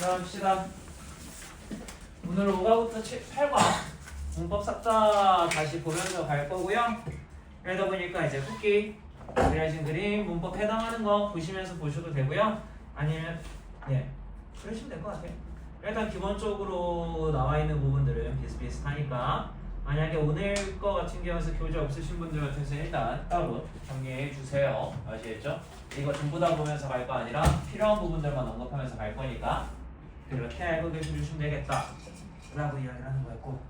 합시다. 오늘 5과부터 8과 문법 싹다 다시 보면서 갈 거고요. 그러다 보니까 이제 후기 그려진 그림 문법 해당하는 거 보시면서 보셔도 되고요. 아니면 그러시면 될 것 같아요. 일단 기본적으로 나와 있는 부분들은 비슷비슷하니까 만약에 오늘 거 같은 경우에서 교재 없으신 분들 같아서 일단 따로 정리해 주세요. 아시겠죠? 이거 전부 다 보면서 갈 거 아니라 필요한 부분들만 언급하면서 갈 거니까 그렇게 알고 계셔주시면 되겠다 라고 이야기를 하는 거였고,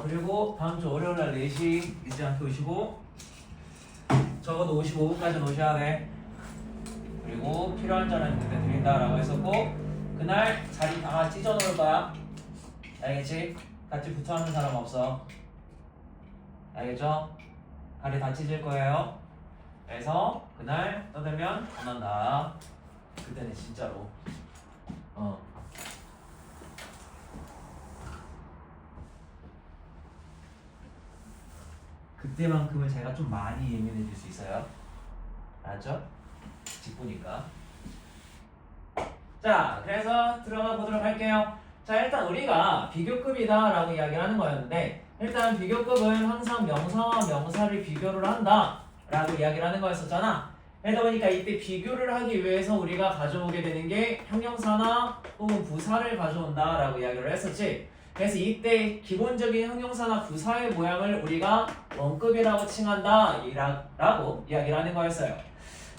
그리고 다음 주 월요일날 4시 늦지 않게 오시고 적어도 55분까지 오셔야 돼. 그리고 필요한 자는 그때 드린다라고 했었고, 그날 자리 다 찢어놓을 거야. 알겠지? 같이 붙어하는 사람 없어. 알겠죠? 다리 다 찢을 거예요. 그래서 그날 떠들면 안 한다. 그때는 진짜로 그때만큼은 제가 좀 많이 예민해질 수 있어요. 알았죠? 직보니까. 자, 그래서 들어가 보도록 할게요. 자, 일단 우리가 비교급이다 라고 이야기를 하는 거였는데, 일단 비교급은 항상 명사와 명사를 비교를 한다 라고 이야기를 하는 거였었잖아. 그러다 보니까 이때 비교를 하기 위해서 우리가 가져오게 되는 게 형용사나 혹은 부사를 가져온다 라고 이야기를 했었지. 그래서 이때 기본적인 형용사나 부사의 모양을 우리가 원급이라고 칭한다 라고 이야기를 하는 거였어요.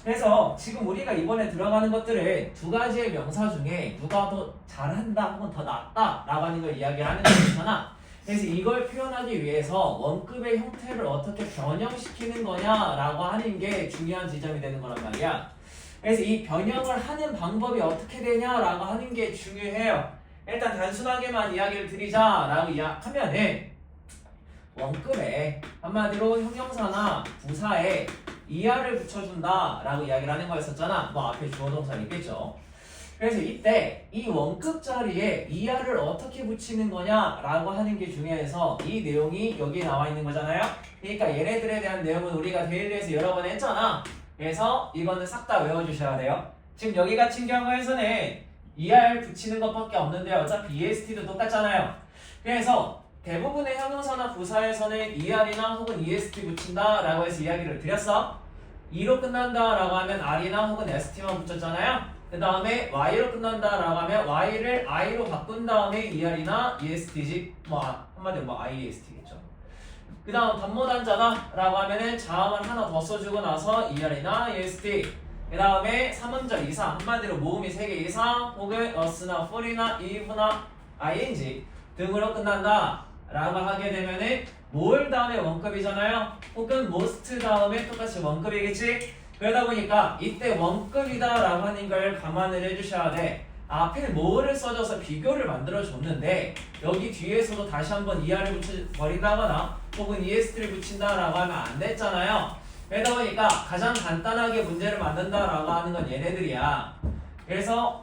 그래서 지금 우리가 이번에 들어가는 것들은 두 가지의 명사 중에 누가 더 잘한다 혹은 더 낫다 라고 하는 걸 이야기하는 거잖아. 그래서 이걸 표현하기 위해서 원급의 형태를 어떻게 변형시키는 거냐라고 하는 게 중요한 지점이 되는 거란 말이야. 그래서 이 변형을 하는 방법이 어떻게 되냐라고 하는 게 중요해요. 일단 단순하게만 이야기를 드리자라고 하면은 원급에 한마디로 형용사나 부사에 이하를 붙여준다라고 이야기를 하는 거였었잖아. 뭐 앞에 주어 동사 있겠죠. 그래서 이때 이 원급 자리에 이하를 어떻게 붙이는 거냐라고 하는 게 중요해서 이 내용이 여기에 나와 있는 거잖아요. 그러니까 얘네들에 대한 내용은 우리가 데일리에서 여러 번 했잖아. 그래서 이거는 싹 다 외워주셔야 돼요. 지금 여기 같은 경우에서는 이하를 붙이는 것밖에 없는데 어차피 EST도 똑같잖아요. 그래서 대부분의 형용사나 부사에서는 ER이나 혹은 EST 붙인다라고 해서 이야기를 드렸어. E로 끝난다라고 하면 R이나 혹은 ST만 붙였잖아요. 그 다음에 Y로 끝난다라고 하면 Y를 I로 바꾼 다음에 ER이나 EST지. 한마디로 IEST겠죠. 그 다음 단모단자다라고 하면은 자음을 하나 더 써주고 나서 ER이나 EST. 그 다음에 3음절 이상, 한마디로 모음이 3개 이상 혹은 us나 for이나 if나 ing 등으로 끝난다 라고 하게 되면은 more 다음에 원급이잖아요. 혹은 most 다음에 똑같이 원급이겠지. 그러다 보니까 이때 원급이다 라고 하는 걸 감안을 해주셔야 돼. 앞에 more를 써줘서 비교를 만들어 줬는데 여기 뒤에서도 다시 한번 ER을 붙여버린다거나 혹은 EST를 붙인다 라고 하면 안 됐잖아요. 그러다 보니까 가장 간단하게 문제를 만든다라고 하는 건 얘네들이야. 그래서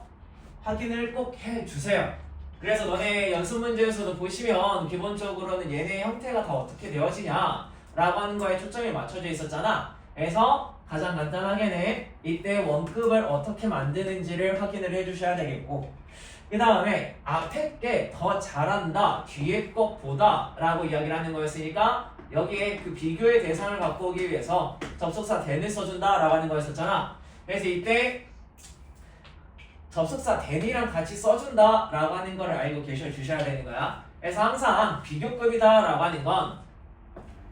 확인을 꼭 해주세요. 그래서 너네 연습 문제에서도 보시면 기본적으로는 얘네 형태가 다 어떻게 되어지냐 라고 하는 거에 초점이 맞춰져 있었잖아. 그래서 가장 간단하게는 이때 원급을 어떻게 만드는지를 확인을 해주셔야 되겠고, 그 다음에 앞에 게 더 잘한다 뒤에 것보다 라고 이야기를 하는 거였으니까 여기에 그 비교의 대상을 갖고 오기 위해서 접속사 then을 써준다 라고 하는 거였었잖아. 그래서 이때 접속사 then이랑 같이 써준다 라고 하는 거를 알고 계셔 주셔야 되는 거야. 그래서 항상 비교급이다 라고 하는 건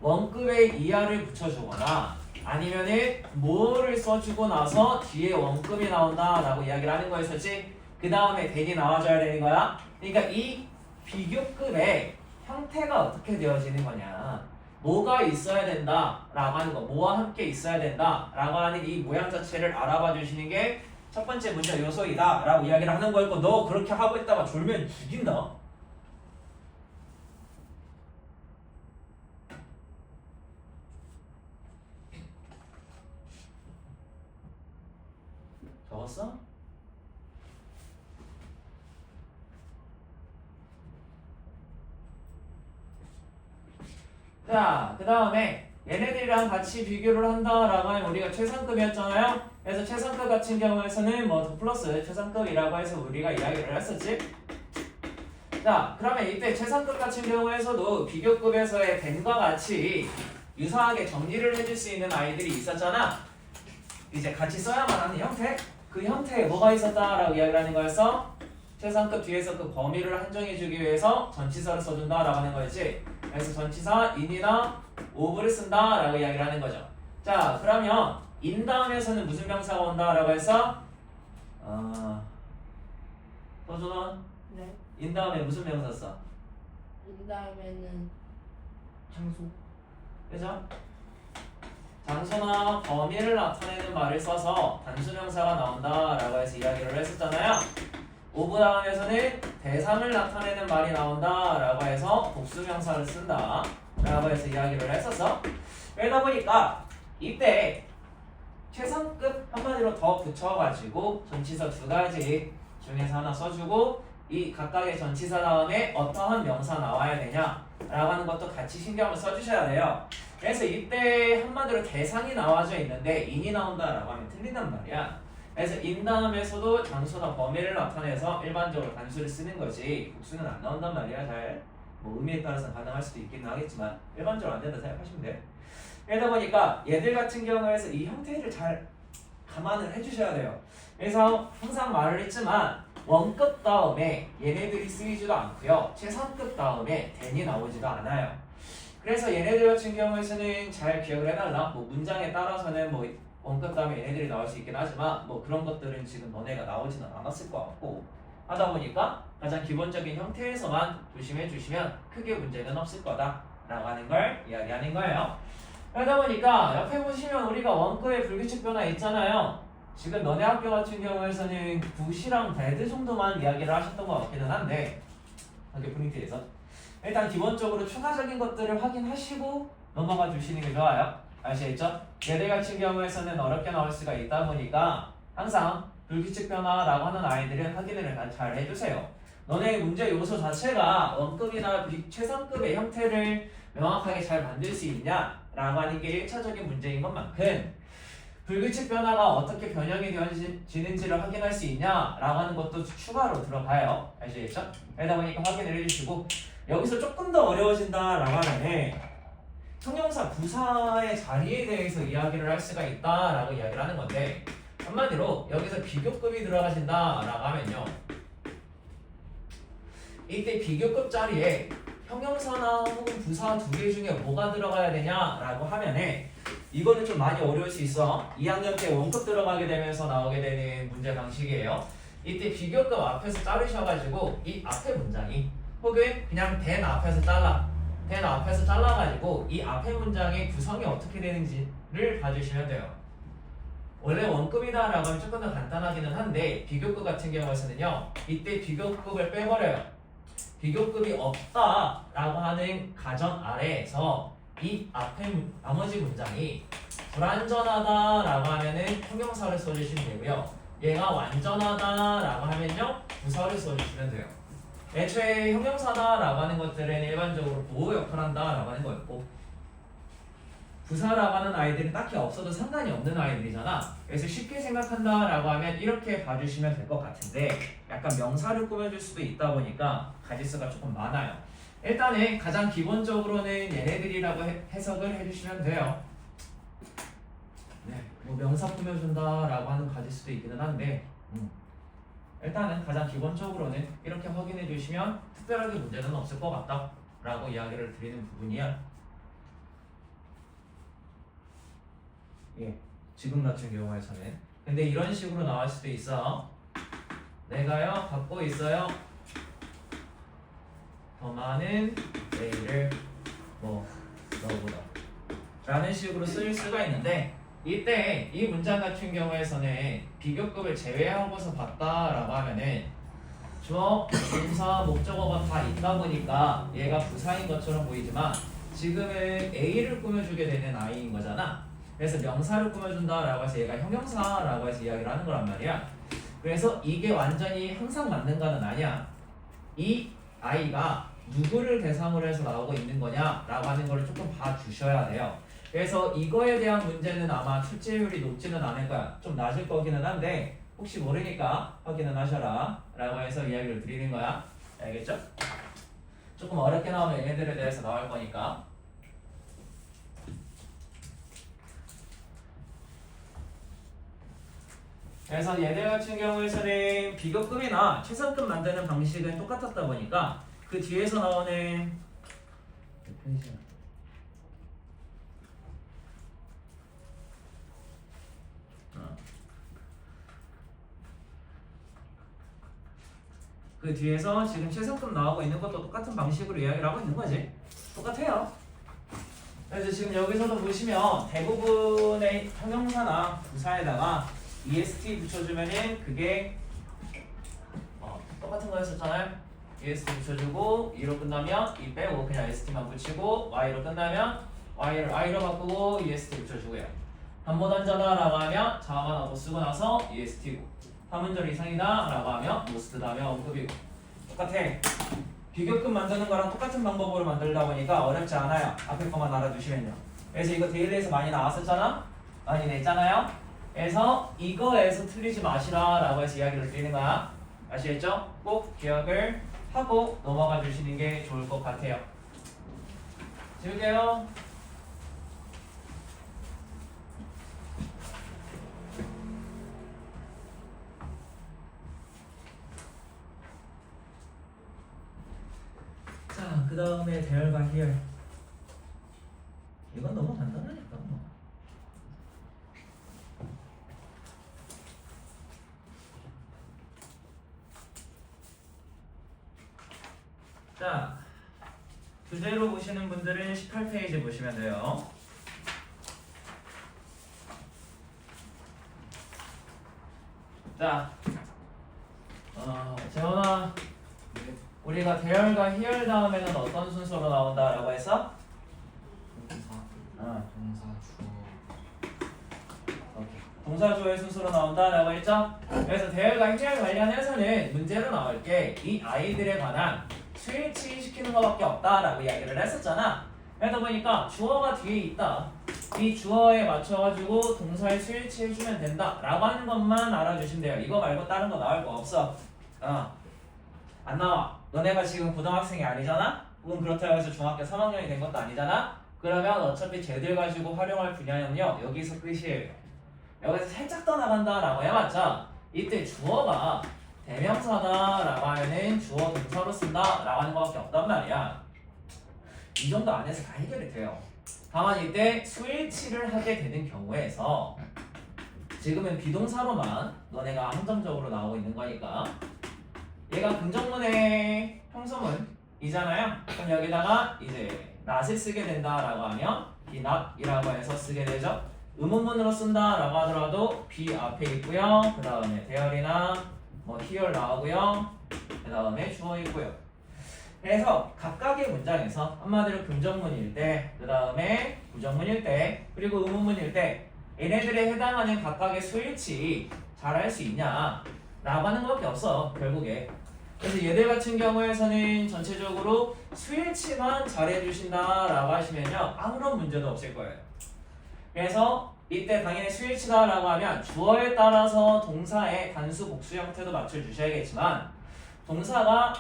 원급에 이하를 붙여주거나 아니면은 more를 써주고 나서 뒤에 원급이 나온다 라고 이야기를 하는 거였었지. 그 다음에 then이 나와줘야 되는 거야. 그러니까 이 비교급의 형태가 어떻게 되어지는 거냐, 뭐가 있어야 된다 라고 하는 거, 뭐와 함께 있어야 된다 라고 하는 이 모양 자체를 알아봐 주시는 게 첫 번째 문제 요소이다 라고 이야기를 하는 거였고, 너 그렇게 하고 있다가 졸면 죽인다. 적었어? 자, 그 다음에 얘네들이랑 같이 비교를 한다라고 하면 우리가 최상급이었잖아요. 그래서 최상급 같은 경우에서는 뭐 플러스 최상급이라고 해서 우리가 이야기를 했었지. 자, 그러면 이때 최상급 같은 경우에서도 비교급에서의 밴과 같이 유사하게 정리를 해줄 수 있는 아이들이 있었잖아. 이제 같이 써야만 하는 형태? 그 형태에 뭐가 있었다라고 이야기를 하는 거였어? 최상급 뒤에서 그 범위를 한정해주기 위해서 전치사를 써준다라고 하는 거였지. 그래서 전치사 in이나 of를 쓴다라고 이야기를 하는 거죠. 자, 그러면 in 다음에서는 무슨 명사가 온다라고 해서 서준원 네. in 다음에 무슨 명사 써? 그 다음에는 장소. 그죠? 장소나 범위를 나타내는 말을 써서 단수명사가 나온다라고 해서 이야기를 했었잖아요. 오브 다음에서는 대상을 나타내는 말이 나온다라고 해서 복수명사를 쓴다라고 해서 이야기를 했었어. 그러다 보니까 이때 최상급 한마디로 더 붙여가지고 전치사 두 가지 중에서 하나 써주고 이 각각의 전치사 다음에 어떠한 명사 나와야 되냐라고 하는 것도 같이 신경을 써주셔야 돼요. 그래서 이때 한마디로 대상이 나와져 있는데 in이 나온다라고 하면 틀린단 말이야. 그래서 in 다음에서도 장소나 범위를 나타내서 일반적으로 단수를 쓰는 거지 복수는 안 나온단 말이야. 잘 뭐 의미에 따라서 가능할 수도 있기는 하겠지만 일반적으로 안 된다 생각하시면 돼. 그러다 보니까 얘들 같은 경우에서 이 형태를 잘 감안을 해주셔야 돼요. 그래서 항상 말을 했지만 원급 다음에 얘네들이 쓰이지도 않고요. 최상급 다음에 then이 나오지도 않아요. 그래서 얘네들 같은 경우에서는 잘 기억을 해달라. 뭐 문장에 따라서는 뭐 원급 다음에 얘네들이 나올 수 있긴 하지만 뭐 그런 것들은 지금 너네가 나오지는 않았을 것 같고 하다 보니까 가장 기본적인 형태에서만 조심해 주시면 크게 문제는 없을 거다라고 하는 걸 이야기하는 거예요. 그러다 보니까 옆에 보시면 우리가 원급의 불규칙 변화 있잖아요. 지금 너네 학교 같은 경우에서는 굿이랑 배드 정도만 이야기를 하셨던 것 같기는 한데 학교 프린트에서 일단 기본적으로 추가적인 것들을 확인하시고 넘어가 주시는 게 좋아요. 아시겠죠? 얘들 같은 경우에서는 어렵게 나올 수가 있다 보니까 항상 불규칙 변화라고 하는 아이들은 확인을 잘 해주세요. 너네 문제 요소 자체가 원급이나 최상급의 형태를 명확하게 잘 만들 수 있냐라고 하는 게 1차적인 문제인 것만큼 불규칙 변화가 어떻게 변형이 되어지는지를 확인할 수 있냐라고 하는 것도 추가로 들어가요. 아시겠죠? 그러다 보니까 확인을 해주시고 여기서 조금 더 어려워진다라고 하면 형용사 부사의 자리에 대해서 이야기를 할 수가 있다라고 이야기를 하는 건데 한마디로 여기서 비교급이 들어가신다라고 하면요. 이때 비교급 자리에 형용사나 혹은 부사 두 개 중에 뭐가 들어가야 되냐라고 하면은 이거는 좀 많이 어려울 수 있어. 2학년 때 원급 들어가게 되면서 나오게 되는 문제 방식이에요. 이때 비교급 앞에서 자르셔가지고 이 앞에 문장이 혹은 그냥 된 앞에서 잘라가지고 이 앞에 문장의 구성이 어떻게 되는지를 봐주시면 돼요. 원래 원급이다라고 하면 조금 더 간단하기는 한데 비교급 같은 경우에서는요. 이때 비교급을 빼버려요. 비교급이 없다라고 하는 가정 아래에서 이 앞에 나머지 문장이 불완전하다라고 하면은 형용사를 써주시면 되고요. 얘가 완전하다라고 하면요. 부사를 써주시면 돼요. 애초에 형용사다라고 하는 것들은 일반적으로 보호 역할을 한다라고 하는 거였고 부사라고 하는 아이들은 딱히 없어도 상관이 없는 아이들이잖아. 그래서 쉽게 생각한다라고 하면 이렇게 봐주시면 될 것 같은데 약간 명사를 꾸며줄 수도 있다 보니까 가지수가 조금 많아요. 일단은 가장 기본적으로는 얘네들이라고 해석을 해주시면 돼요. 네, 뭐 명사 꾸며준다라고 하는 가지수도 있기는 한데 일단은 가장 기본적으로는 이렇게 확인해 주시면 특별하게 문제는 없을 것 같다 라고 이야기를 드리는 부분이야. 예, 지금 같은 경우에서는 근데 이런 식으로 나올 수도 있어. 내가요 갖고 있어요 더 많은 A를 뭐 너보다 라는 식으로 쓸 수가 있는데 이때 이 문장 같은 경우에서는 비교급을 제외하고서 봤다라고 하면은 주어, 동사, 목적어가 다 있다 보니까 얘가 부사인 것처럼 보이지만 지금은 A를 꾸며주게 되는 아이인 거잖아. 그래서 명사를 꾸며준다라고 해서 얘가 형용사라고 해서 이야기를 하는 거란 말이야. 그래서 이게 완전히 항상 맞는가는 아니야. 이 아이가 누구를 대상으로 해서 나오고 있는 거냐라고 하는 거를 조금 봐주셔야 돼요. 그래서 이거에 대한 문제는 아마 출제율이 높지는 않을 거야. 좀 낮을 거기는 한데 혹시 모르니까 확인은 하셔라 라고 해서 이야기를 드리는 거야. 알겠죠? 조금 어렵게 나오면 얘네들에 대해서 나올 거니까. 그래서 얘들 같은 경우에서는 비교급이나 최상급 만드는 방식은 똑같았다 보니까 그 뒤에서 나오는 몇 페이지야? 그 뒤에서 지금 최상급 나오고 있는 것도 똑같은 방식으로 이야기를 하고 있는 거지. 똑같아요. 그래서 지금 여기서도 보시면 대부분의 형용사나 부사에다가 EST 붙여주면은 그게 똑같은 거였었잖아요. EST 붙여주고 E로 끝나면 E 빼고 그냥 ST만 붙이고 Y로 끝나면 Y를 I로 바꾸고 EST 붙여주고요. 한번 던져라 라고 하면 자만 하고 쓰고 나서 EST고 한 문절 이상이다 라고 하면 most 다음에 언급이고 똑같아. 비교급 만드는 거랑 똑같은 방법으로 만들다 보니까 어렵지 않아요. 앞에 것만 알아두시면요. 그래서 이거 데일리에서 많이 나왔었잖아? 많이 냈잖아요? 그래서 이거에서 틀리지 마시라 라고 해서 이야기를 드리는 거야. 아시겠죠? 꼭 기억을 하고 넘어가 주시는 게 좋을 것 같아요. 지울게요. 자, 그 다음에 대열과 희열. 이건 너무 간단하니까 뭐. 자, 주제로 보시는 분들은 18페이지 보시면 돼요. 자, 재원아, 우리가 대열과 희열 다음에는 어떤 순서로 나온다라고 했어? 동사주어의 순서로 나온다라고 했죠? 그래서 대열과 희열 관련해서는 문제로 나올 게 이 아이들에 관한 스위치 시키는 것밖에 없다라고 이야기를 했었잖아. 그러다 보니까 주어가 뒤에 있다. 이 주어에 맞춰가지고 동사에 스위치 해주면 된다라고 하는 것만 알아주시면 돼요. 이거 말고 다른 거 나올 거 없어. 안 나와. 너네가 지금 고등학생이 아니잖아? 혹은 그렇다고 해서 중학교 3학년이 된 것도 아니잖아? 그러면 어차피 쟤들 가지고 활용할 분야는요 여기서 끝이에요. 여기서 살짝 더 나간다라고 해봤자 이때 주어가 대명사다라고 하면은 주어 동사로 쓴다라고 하는 것밖에 없단 말이야. 이 정도 안에서 다 해결이 돼요. 다만 이때 스위치를 하게 되는 경우에서 지금은 비동사로만 너네가 함정적으로 나오고 있는 거니까 얘가 긍정문의 형성문이잖아요. 그럼 여기다가 이제 not을 쓰게 된다라고 하면 be not이라고 해서 쓰게 되죠. 의문문으로 쓴다라고 하더라도 be 앞에 있고요. 그 다음에 대열이나 뭐 here 나오고요. 그 다음에 주어 있고요. 그래서 각각의 문장에서 한마디로 긍정문일 때, 그 다음에 부정문일 때, 그리고 의문문일 때 얘네들에 해당하는 각각의 스위치 잘 할 수 있냐 라고 하는 것밖에 없어 결국에. 그래서 얘들 같은 경우에서는 전체적으로 스위치만 잘해주신다 라고 하시면요 아무런 문제도 없을 거예요. 그래서 이때 당연히 스위치다 라고 하면 주어에 따라서 동사의 단수 복수 형태도 맞춰주셔야겠지만 동사가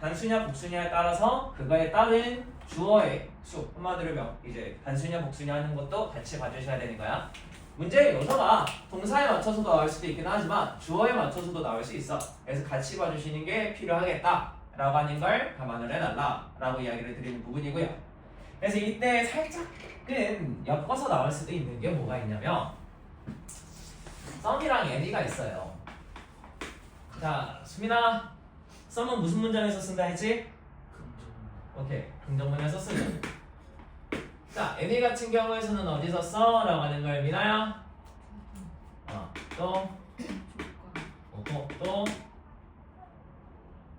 단수냐 복수냐에 따라서 그거에 따른 주어의 수 한마디로 이제 단수냐 복수냐 하는 것도 같이 봐주셔야 되는 거야. 문제의 요소가 동사에 맞춰서도 나올 수도 있긴 하지만 주어에 맞춰서도 나올 수 있어. 그래서 같이 봐주시는 게 필요하겠다 라고 하는 걸 감안을 해달라 라고 이야기를 드리는 부분이고요. 그래서 이때 살짝은 엮어서 나올 수도 있는 게 뭐가 있냐면 썸이랑 애니가 있어요. 자, 수민아, 썸은 무슨 문장에서 쓴다 했지? 오케이, 긍정문에서 쓰죠. 자, 애니 같은 경우에서는 어디서 써? 라고 하는 걸 미나야? 또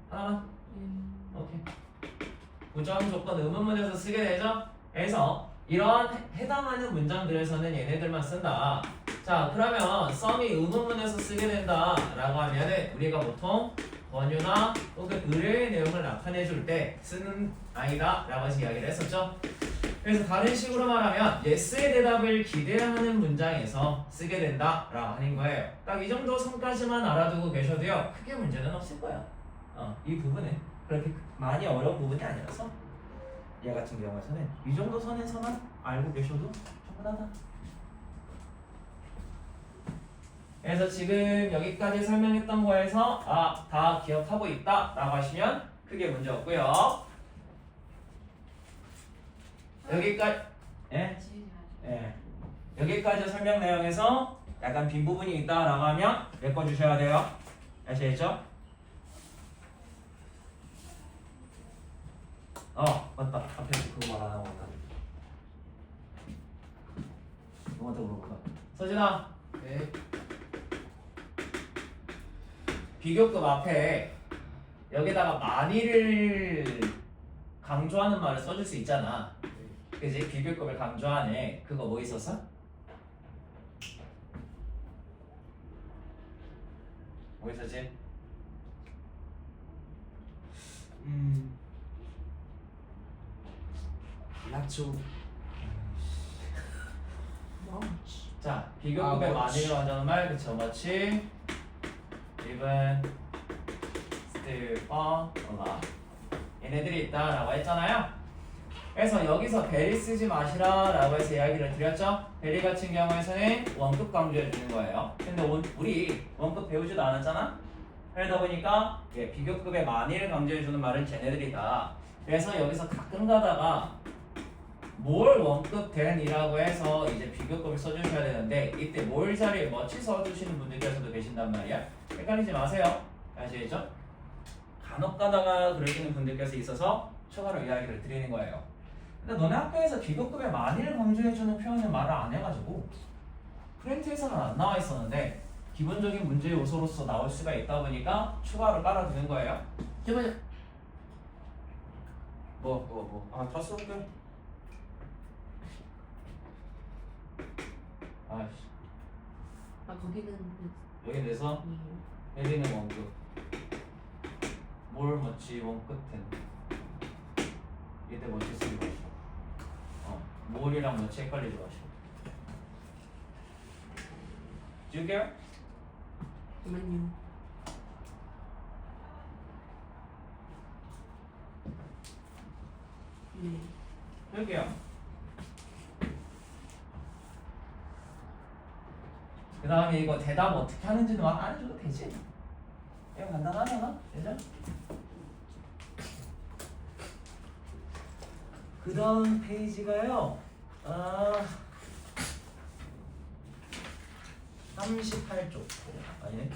하나만? 오케이. 부정 조건 의문문에서 쓰게 되죠? 그래서 이런 해당하는 문장들에서는 얘네들만 쓴다. 자, 그러면 썸이 의문문에서 쓰게 된다 라고 하면은 우리가 보통 원유나 혹은 의뢰의 내용을 나타내 줄 때 쓰는 아이다 라고 해서 이야기를 했었죠. 그래서 다른 식으로 말하면 yes의 대답을 기대하는 문장에서 쓰게 된다라고 하는 거예요. 딱 이 정도 선까지만 알아두고 계셔도요 크게 문제는 없을 거야. 이 부분은 그렇게 많이 어려운 부분이 아니라서 얘 같은 경우에서는 이 정도 선에서만 알고 계셔도 충분하다. 그래서 지금 여기까지 설명했던 거에서 다 기억하고 있다 라고 하시면 크게 문제 없고요. 여기까지 여기까지 설명 내용에서 약간 빈 부분이 있다 라고 하면 메꿔주셔야 돼요. 아시겠죠? 맞다. 앞에 그거 말 안 하고 왔다. 누구한테 물어볼까? 서진아. 네. 비교급 앞에 여기다가 만일을 강조하는 말을 써줄 수 있잖아. 그지? 비교급을 강조하네. 그거 뭐 있었어? 뭐 있었지? 라초. 자, 비교급의 만일을 강조하는 말, 그쵸? 마치 even, still, a 얘네들이 있다라고 했잖아요. 그래서 여기서 베리 쓰지 마시라 라고 해서 이야기를 드렸죠. 베리 같은 경우에서는 원급 강조해 주는 거예요. 근데 우리 원급 배우지도 않았잖아. 그러다 보니까 비교급의 만일을 강조해 주는 말은 쟤네들이다. 그래서 여기서 가끔 가다가 뭘 원급 된이라고 해서 이제 비교급을 써주셔야 되는데 이때 뭘 자리에 멋지 써주시는 분들께서도 계신단 말이야. 헷갈리지 마세요. 아시겠죠? 간혹 가다가 그러시는 분들께서 있어서 추가로 이야기를 드리는 거예요. 근데 너네 학교에서 비교급의 만일을 강조해주는 표현을 말을 안 해가지고 프린트에서는 안 나와 있었는데 기본적인 문제 요소로서 나올 수가 있다 보니까 추가로 깔아두는 거예요. 잠깐만요. 다 써볼게. 아이씨. 거기는 여기 내서 내리는 원급 뭘 멋지 원끝은 이때 멋지 쓰지 마시고 뭘이랑 멋지 헷갈리지 마시고 지울게요. 잠깐만요. 네. 지울게요. 그 다음에 이거 대답 어떻게 하는지는 막 안 해줘도 되지? 이거 간단하잖아? 되죠? 그 다음 페이지가요 38쪽 아니네?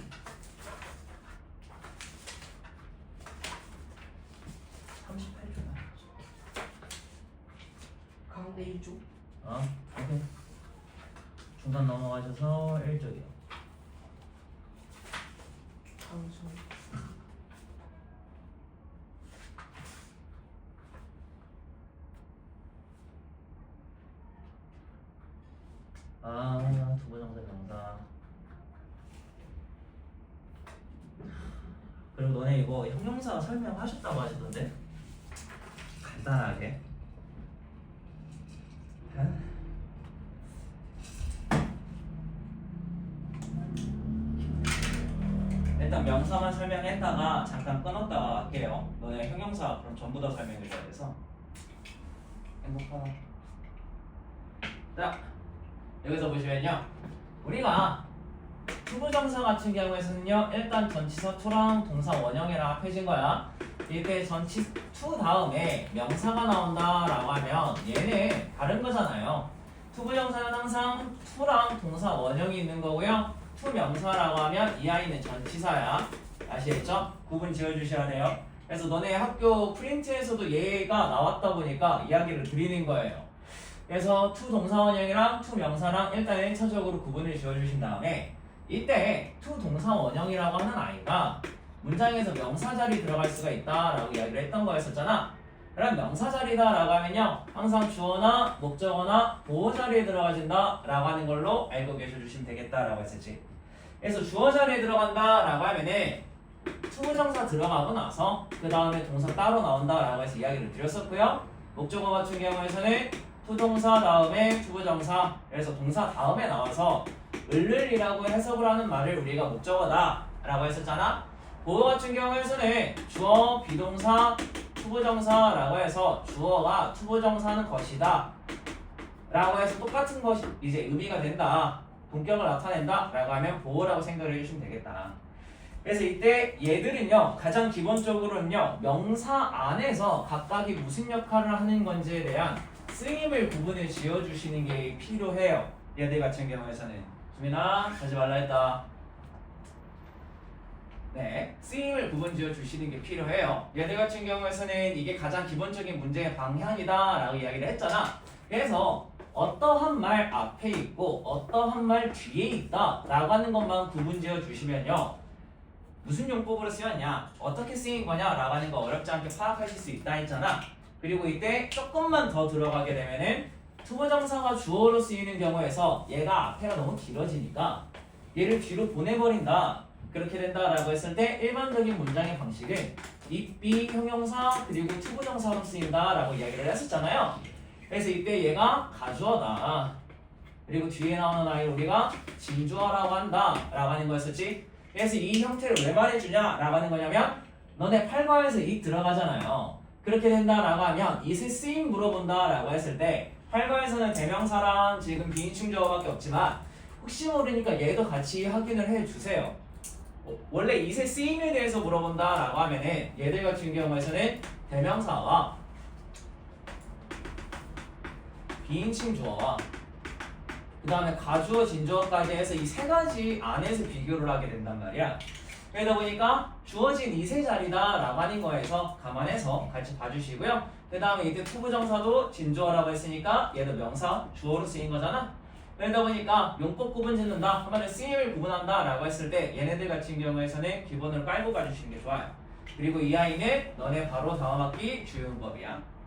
가운데 1쪽. 오케이. 중간 넘어가셔서 1쪽이요. 강수. 두부정사 명사. 그리고 너네 이거 형용사 설명하셨다고 하시던데? 간단하게. 일단 명사만 설명했다가 잠깐 끊었다가 할게요. 너네 형용사 그럼 전부 다 설명해줘야 돼서. 행복하다. 자, 여기서 보시면요. 우리가 투부정사 같은 경우에서는요. 일단 전치사 투랑 동사 원형이랑 합해진 거야. 이때 전치 투 다음에 명사가 나온다라고 하면 얘는 다른 거잖아요. 투부정사는 항상 투랑 동사 원형이 있는 거고요. 투 명사라고 하면 이 아이는 전치사야. 아시겠죠? 구분 지어주셔야 돼요. 그래서 너네 학교 프린트에서도 얘가 나왔다 보니까 이야기를 드리는 거예요. 그래서 투 동사 원형이랑 투 명사랑 일단 1차적으로 구분을 지어주신 다음에 이때 투 동사 원형이라고 하는 아이가 문장에서 명사 자리 들어갈 수가 있다라고 이야기를 했던 거였었잖아. 그럼 명사 자리다라고 하면요 항상 주어나 목적어나 보호 자리에 들어가진다라고 하는 걸로 알고 계셔주시면 되겠다라고 했었지. 그래서 주어 자리에 들어간다라고 하면은 투부정사 들어가고 나서 그 다음에 동사 따로 나온다라고 해서 이야기를 드렸었고요. 목적어 같은 경우에서는 투동사 다음에 투부정사. 그래서 동사 다음에 나와서 을을이라고 해석을 하는 말을 우리가 목적어다 라고 했었잖아. 그거 같은 경우에서는 주어, 비동사, 투부정사라고 해서 주어가 투부정사는 것이다 라고 해서 똑같은 것이 이제 의미가 된다, 동격을 나타낸다 라고 하면 보호라고 생각을 해주시면 되겠다. 그래서 이때 얘들은요 가장 기본적으로는요 명사 안에서 각각이 무슨 역할을 하는 건지에 대한 쓰임을 구분을 지어주시는 게 필요해요. 얘들 같은 경우에서는 주민아 하지 말라 했다. 네, 쓰임을 구분 지어주시는 게 필요해요. 얘들 같은 경우에서는 이게 가장 기본적인 문제의 방향이다 라고 이야기를 했잖아. 그래서 어떠한 말 앞에 있고 어떠한 말 뒤에 있다 라고 하는 것만 구분 지어주시면요 무슨 용법으로 쓰였냐, 어떻게 쓰인 거냐 라고 하는 거 어렵지 않게 파악하실 수 있다 했잖아. 그리고 이때 조금만 더 들어가게 되면은 투부정사가 주어로 쓰이는 경우에서 얘가 앞에가 너무 길어지니까 얘를 뒤로 보내버린다, 그렇게 된다라고 했을 때 일반적인 문장의 방식은 입비, 형용사, 그리고 투부정사로 쓰인다라고 이야기를 했었잖아요. 그래서 이때 얘가 가주어다. 그리고 뒤에 나오는 아이를 우리가 진주어라고 한다 라고 하는 거였었지. 그래서 이 형태를 왜 말해주냐 라고 하는 거냐면 너네 8과에서 it 들어가잖아요. 그렇게 된다라고 하면 it의 쓰임 물어본다 라고 했을 때 8과에서는 대명사랑 지금 비인칭 주어밖에 없지만 혹시 모르니까 얘도 같이 확인을 해주세요. 원래 it의 쓰임에 대해서 물어본다 라고 하면은 얘들 같은 경우에서는 대명사와 비인칭 주어와 그 다음에 가주어, 진주어까지 해서 이 세 가지 안에서 비교를 하게 된단 말이야. 그러다 보니까 주어진 이 세 자리다 라고 하는 거에서 감안해서 같이 봐주시고요. 그 다음에 이때 투부정사도 진주어라고 했으니까 얘도 명사, 주어로 쓰인 거잖아. 그러다 보니까 용법 구분 짓는다 하면 쓰임을 구분한다 라고 했을 때 얘네들 같은 경우에서는 기본으로 깔고 가주시는 게 좋아요. 그리고 이 아이는 너네 바로 다음 학기 주요용법이야.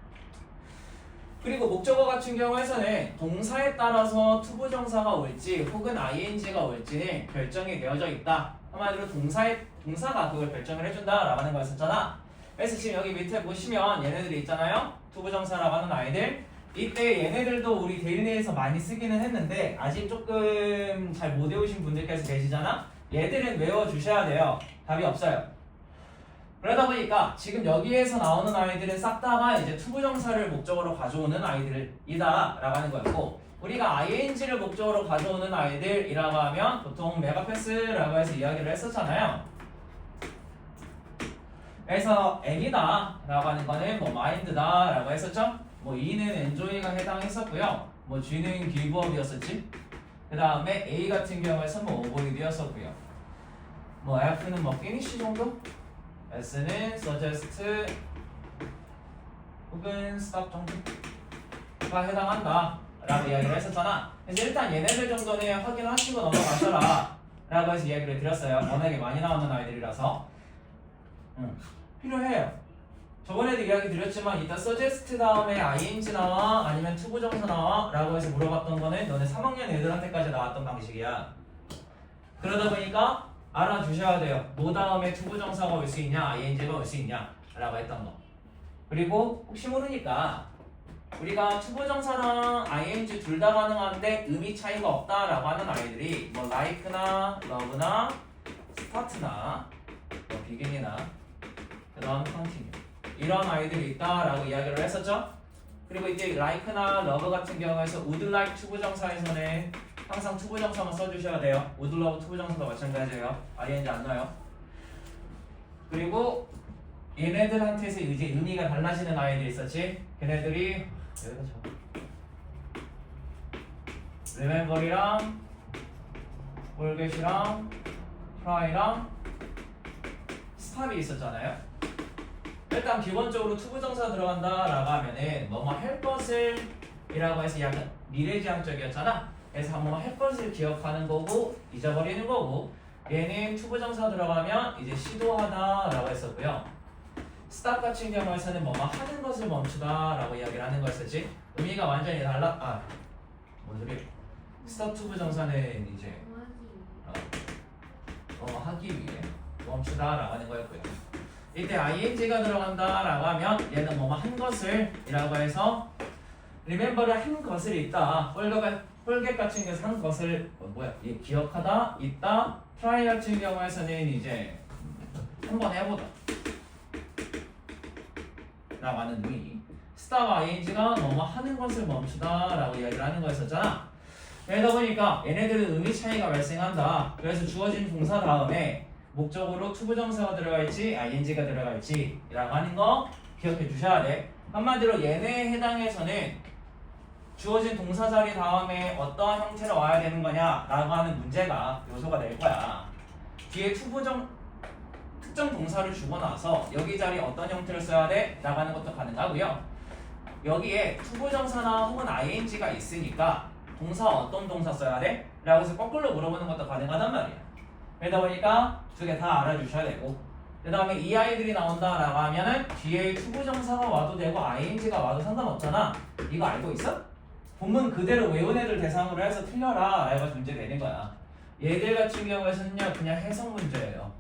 그리고 목적어 같은 경우에서는 동사에 따라서 투부정사가 올지 혹은 ing가 올지는 결정이 되어져 있다. 한마디로 동사가 그걸 결정을 해준다 라고 하는 거였었잖아. 그래서 지금 여기 밑에 보시면 얘네들이 있잖아요. 투부정사라고 하는 아이들. 이때 얘네들도 우리 대인회에서 많이 쓰기는 했는데 아직 조금 잘 못 외우신 분들께서 계시잖아. 얘들은 외워주셔야 돼요. 답이 없어요. 그러다 보니까 지금 여기에서 나오는 아이들은 싹 다가 이제 투부정사를 목적으로 가져오는 아이들이다 라고 하는 거였고, 우리가 ing를 목적으로 가져오는 아이들이라고 하면 보통 메가패스라고 해서 이야기를 했었잖아요. 그래서 M이다 라고 하는 거는 뭐 mind다 라고 했었죠. 뭐 E는 enjoy가 해당했었고요. 뭐 G는 giveup이었었지. 그 다음에 A 같은 경우에서 뭐 avoid였었고요. 뭐 F는 뭐 finish 정도? S는 suggest 혹은 stop 정도가 해당한다 라고 이야기를 했었잖아. 그래서 일단 얘네들 정도는 확인하시고 넘어가셔라 라고 해서 이야기를 드렸어요. 워낙에 많이 나오는 아이들이라서 필요해요. 저번에도 이야기 드렸지만 이따 suggest 다음에 ing 나와 아니면 투부정사 나와 라고 해서 물어봤던 거는 너네 3학년 애들한테까지 나왔던 방식이야. 그러다 보니까 알아주셔야 돼요. 뭐 다음에 투부정사가 올 수 있냐, ing가 올 수 있냐 라고 했던 거. 그리고 혹시 모르니까 우리가 투부정사랑 ing 둘 다 가능한데 의미 차이가 없다 라고 하는 아이들이 뭐 like나 love나 start나 뭐 begin이나 그 다음 continue 이런 아이들이 있다 라고 이야기를 했었죠. 그리고 이제 like나 love 같은 경우에서 would like 투부정사에서는 항상 투부정사만 써주셔야 돼요. would love 투부정사도 마찬가지예요. ing 안 넣어요. 그리고 얘네들한테서 이제 의미가 달라지는 아이들이 있었지. 걔네들이 여기다 쳐. remember이랑 forget이랑 try랑 stop이 있었잖아요. 일단 기본적으로 투부정사 들어간다 라고 하면은 뭐뭐 할 것을 이라고 해서 약간 미래지향적이었잖아. 그래서 한번 할 것을 기억하는 거고 잊어버리는 거고, 얘는 투부정사 들어가면 이제 시도하다 라고 했었고요. stop 같은 경우에서는 뭐뭐 하는 것을 멈추다 라고 이야기를 하는 거였었지. 의미가 완전히 달라. 뭔 소리야. stop 투부정사는 이제 하기 위해 멈추다 라고 하는 거였고요. 이때 ing가 들어간다 라고 하면 얘는 뭐뭐 한 것을 이라고 해서 remember를 한 것을 있다. forget 같은 경우에서 한 것을 이 기억하다, 있다. try 같은 경우에서는 이제 한번 해보다 라고 하는 의미. stop와 ing가 뭐뭐 하는 것을 멈추다 라고 이야기를 하는 거였었잖아. 그러다 보니까 얘네들은 의미 차이가 발생한다. 그래서 주어진 동사 다음에 목적으로 투부정사가 들어가 있지 ing가 들어가 있지 라고 하는 거 기억해 주셔야 돼. 한마디로 얘네에 해당해서는 주어진 동사 자리 다음에 어떠한 형태로 와야 되는 거냐 라고 하는 문제가 요소가 될 거야. 뒤에 특정 동사를 주고 나서 여기 자리에 어떤 형태를 써야 돼? 라고 하는 것도 가능하고요. 여기에 투부정사나 혹은 ing가 있으니까 동사 어떤 동사 써야 돼? 라고 해서 거꾸로 물어보는 것도 가능하단 말이야. 그러다 보니까 두 개 다 알아주셔야 되고, 그 다음에 이 아이들이 나온다라고 하면은 뒤에 투부정사가 와도 되고 ing가 와도 상관없잖아. 이거 알고 있어? 본문 그대로 외운 애들 대상으로 해서 틀려라 라고 문제 되는 거야. 얘들 같은 경우에는요 그냥 해석 문제예요.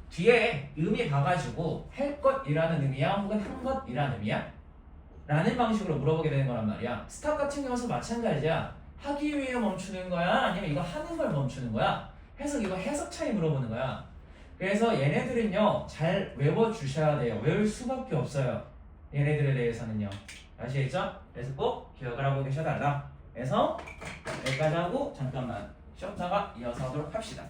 뒤에 의미 가가지고 할 것이라는 의미야 혹은 한 것이라는 의미야? 라는 방식으로 물어보게 되는 거란 말이야. 스탑 같은 경우는 마찬가지야. 하기 위해 멈추는 거야? 아니면 이거 하는 걸 멈추는 거야? 이거 해석 차이 물어보는 거야. 그래서 얘네들은요 잘 외워주셔야 돼요. 외울 수밖에 없어요. 얘네들에 대해서는요. 아시겠죠? 그래서 꼭 기억을 하고 계셔달라. 그래서 여기까지 하고 잠깐만 쉬었다가 이어서 하도록 합시다.